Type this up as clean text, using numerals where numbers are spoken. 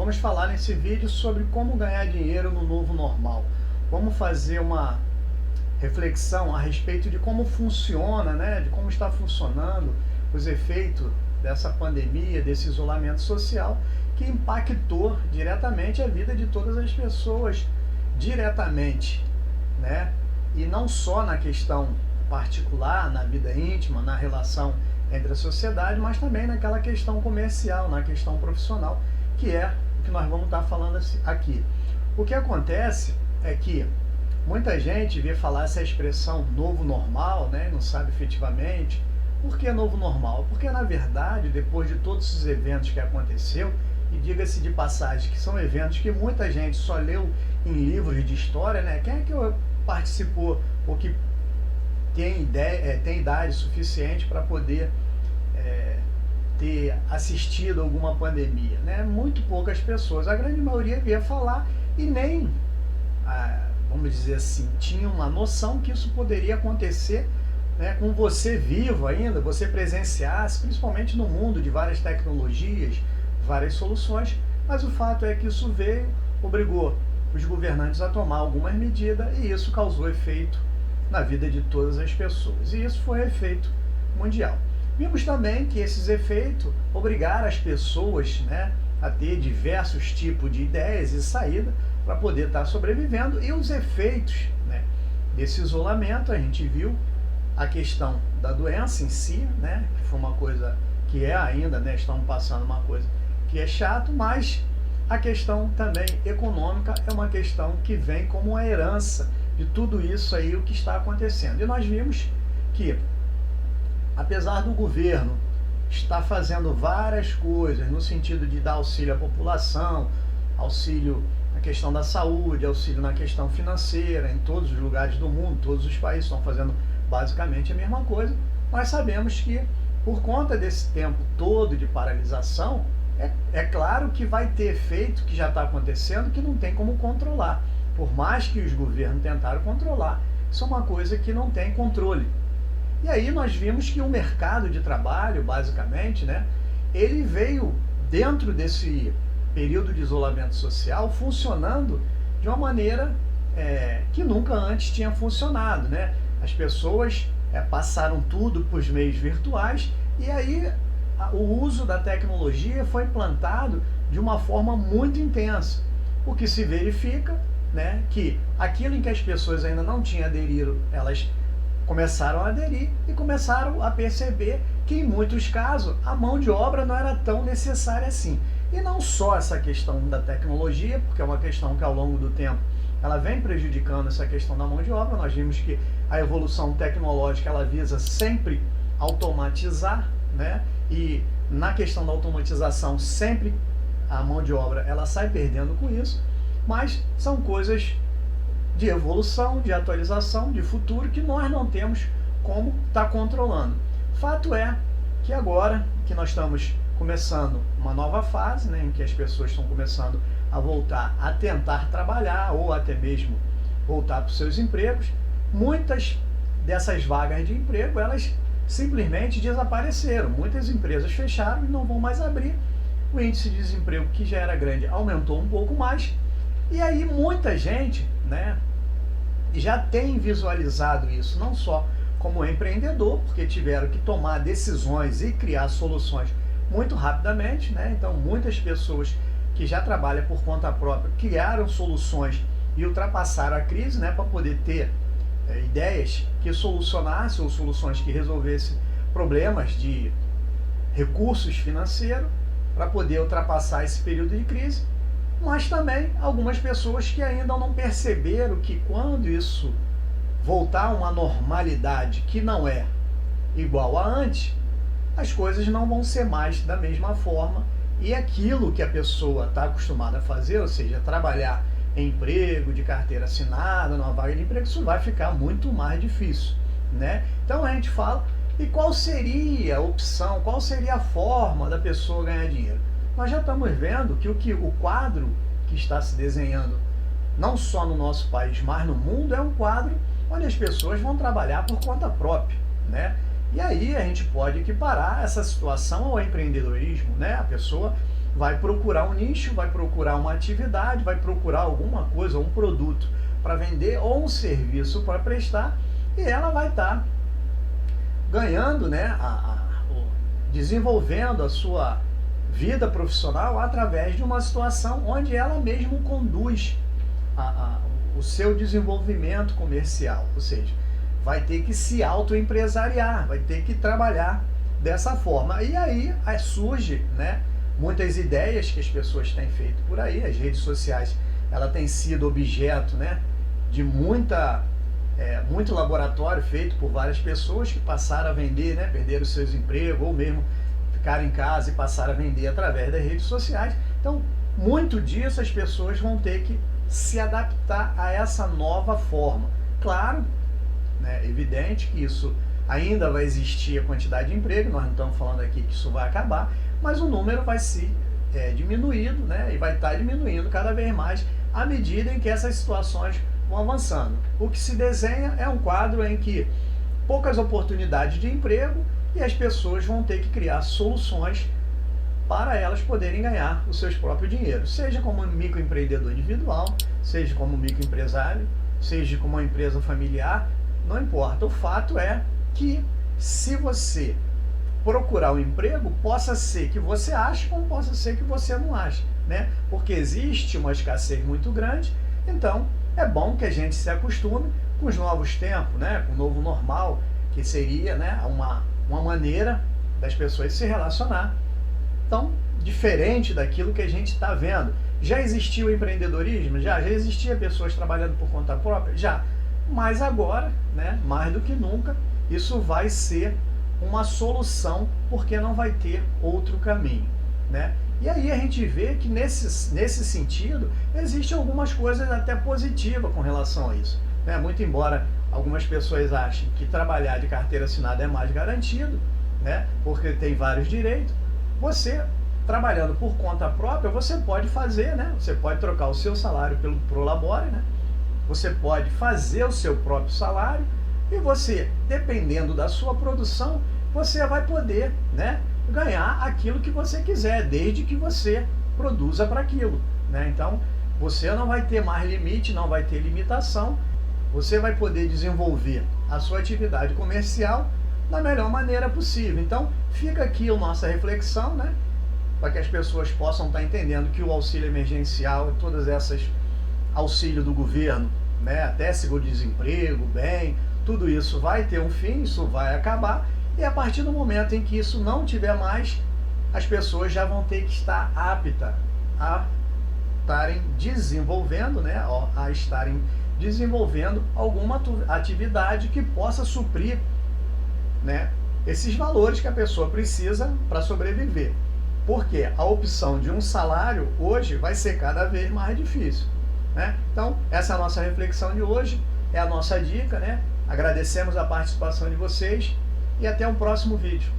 Vamos falar nesse vídeo sobre como ganhar dinheiro no novo normal. Vamos fazer uma reflexão a respeito de como funciona, né, de como está funcionando os efeitos dessa pandemia, desse isolamento social que impactou diretamente a vida de todas as pessoas, diretamente, né? E não só na questão particular, na vida íntima, na relação entre a sociedade, mas também naquela questão comercial, na questão profissional, que é o que nós vamos estar falando aqui. O que acontece é que muita gente vê falar essa expressão novo normal, né? Não sabe efetivamente por que novo normal. Porque, na verdade, depois de todos esses eventos que aconteceu, e diga-se de passagem que são eventos que muita gente só leu em livros de história, né? Quem é que participou ou que tem ideia, tem idade suficiente para poder ter assistido alguma pandemia, né? Muito poucas pessoas, a grande maioria via falar e nem, vamos dizer assim, tinha uma noção que isso poderia acontecer, né, com você vivo ainda, você presenciasse, principalmente no mundo de várias tecnologias, várias soluções, mas o fato é que isso veio, obrigou os governantes a tomar algumas medidas e isso causou efeito na vida de todas as pessoas, e isso foi efeito mundial. Vimos também que esses efeitos obrigaram as pessoas, né, a ter diversos tipos de ideias e saída para poder estar sobrevivendo, e os efeitos, né, desse isolamento, a gente viu a questão da doença em si, né, que foi uma coisa que é ainda, né, estamos passando uma coisa que é chato, mas a questão também econômica é uma questão que vem como uma herança de tudo isso aí, o que está acontecendo. E nós vimos que, apesar do governo estar fazendo várias coisas no sentido de dar auxílio à população, auxílio na questão da saúde, auxílio na questão financeira, em todos os lugares do mundo, todos os países estão fazendo basicamente a mesma coisa, nós sabemos que, por conta desse tempo todo de paralisação, é claro que vai ter efeito que já está acontecendo, que não tem como controlar. Por mais que os governos tentaram controlar, isso é uma coisa que não tem controle. E aí nós vimos que o mercado de trabalho, basicamente, né, ele veio dentro desse período de isolamento social funcionando de uma maneira que nunca antes tinha funcionado, né? As pessoas passaram tudo para os meios virtuais e aí o uso da tecnologia foi implantado de uma forma muito intensa, o que se verifica, né, que aquilo em que as pessoas ainda não tinham aderido, elas começaram a aderir e começaram a perceber que, em muitos casos, a mão de obra não era tão necessária assim. E não só essa questão da tecnologia, porque é uma questão que ao longo do tempo ela vem prejudicando essa questão da mão de obra. Nós vimos que a evolução tecnológica ela visa sempre automatizar, né? E na questão da automatização sempre a mão de obra ela sai perdendo com isso, mas são coisas de evolução, de atualização, de futuro que nós não temos como estar controlando. Fato é que agora que nós estamos começando uma nova fase, né, em que as pessoas estão começando a voltar a tentar trabalhar ou até mesmo voltar para os seus empregos, muitas dessas vagas de emprego elas simplesmente desapareceram. Muitas empresas fecharam e não vão mais abrir. O índice de desemprego, que já era grande, aumentou um pouco mais. E aí muita gente, né, já tem visualizado isso, não só como empreendedor, porque tiveram que tomar decisões e criar soluções muito rapidamente, né? Então muitas pessoas que já trabalham por conta própria criaram soluções e ultrapassaram a crise, né, para poder ter ideias que solucionassem ou soluções que resolvessem problemas de recursos financeiros para poder ultrapassar esse período de crise. Mas também algumas pessoas que ainda não perceberam que quando isso voltar a uma normalidade que não é igual a antes, as coisas não vão ser mais da mesma forma e aquilo que a pessoa está acostumada a fazer, ou seja, trabalhar em emprego, de carteira assinada, numa vaga de emprego, isso vai ficar muito mais difícil, né? Então a gente fala, e qual seria a opção, qual seria a forma da pessoa ganhar dinheiro? Nós já estamos vendo que o quadro que está se desenhando, não só no nosso país, mas no mundo, é um quadro onde as pessoas vão trabalhar por conta própria, né? E aí a gente pode equiparar essa situação ao empreendedorismo, né? A pessoa vai procurar um nicho, vai procurar uma atividade, vai procurar alguma coisa, um produto para vender ou um serviço para prestar, e ela vai estar ganhando, né, desenvolvendo a sua vida profissional através de uma situação onde ela mesma conduz o seu desenvolvimento comercial, ou seja, vai ter que se autoempresariar, vai ter que trabalhar dessa forma. E aí surge, né, muitas ideias que as pessoas têm feito por aí. As redes sociais, ela tem sido objeto, né, de muito laboratório feito por várias pessoas que passaram a vender, né, perderam seus empregos ou mesmo ficaram em casa e passaram a vender através das redes sociais. Então, muito disso as pessoas vão ter que se adaptar a essa nova forma. Claro, né, evidente que isso ainda vai existir a quantidade de emprego, nós não estamos falando aqui que isso vai acabar, mas o número vai se diminuindo, né, e vai estar diminuindo cada vez mais à medida em que essas situações vão avançando. O que se desenha é um quadro em que poucas oportunidades de emprego e as pessoas vão ter que criar soluções para elas poderem ganhar os seus próprios dinheiros, seja como microempreendedor individual, seja como microempresário, seja como uma empresa familiar, não importa. O fato é que se você procurar um emprego, possa ser que você ache, como possa ser que você não ache, né? Porque existe uma escassez muito grande, então é bom que a gente se acostume com os novos tempos, né? Com o novo normal, que seria, né, uma maneira das pessoas se relacionar. Então, diferente daquilo que a gente está vendo. Já existiu o empreendedorismo? Já existia pessoas trabalhando por conta própria? Já. Mas agora, né, mais do que nunca, isso vai ser uma solução, porque não vai ter outro caminho, né? E aí a gente vê que nesse sentido, existem algumas coisas até positivas com relação a isso, né? Muito embora algumas pessoas achem que trabalhar de carteira assinada é mais garantido, né, porque tem vários direitos, você trabalhando por conta própria, você pode fazer, né? Você pode trocar o seu salário pelo Prolabore, né? Você pode fazer o seu próprio salário e você, dependendo da sua produção, você vai poder, né, ganhar aquilo que você quiser, desde que você produza para aquilo, né? Então, você não vai ter mais limite, não vai ter limitação, você vai poder desenvolver a sua atividade comercial da melhor maneira possível. Então, fica aqui a nossa reflexão, né, para que as pessoas possam estar entendendo que o auxílio emergencial e todas essas auxílio do governo, né, até seguro-desemprego, bem, tudo isso vai ter um fim, isso vai acabar, e a partir do momento em que isso não tiver mais, as pessoas já vão ter que estar aptas a estarem desenvolvendo, né, a estarem desenvolvendo alguma atividade que possa suprir, né, esses valores que a pessoa precisa para sobreviver. Porque a opção de um salário hoje vai ser cada vez mais difícil, né? Então, essa é a nossa reflexão de hoje, é a nossa dica, né? Agradecemos a participação de vocês e até o próximo vídeo.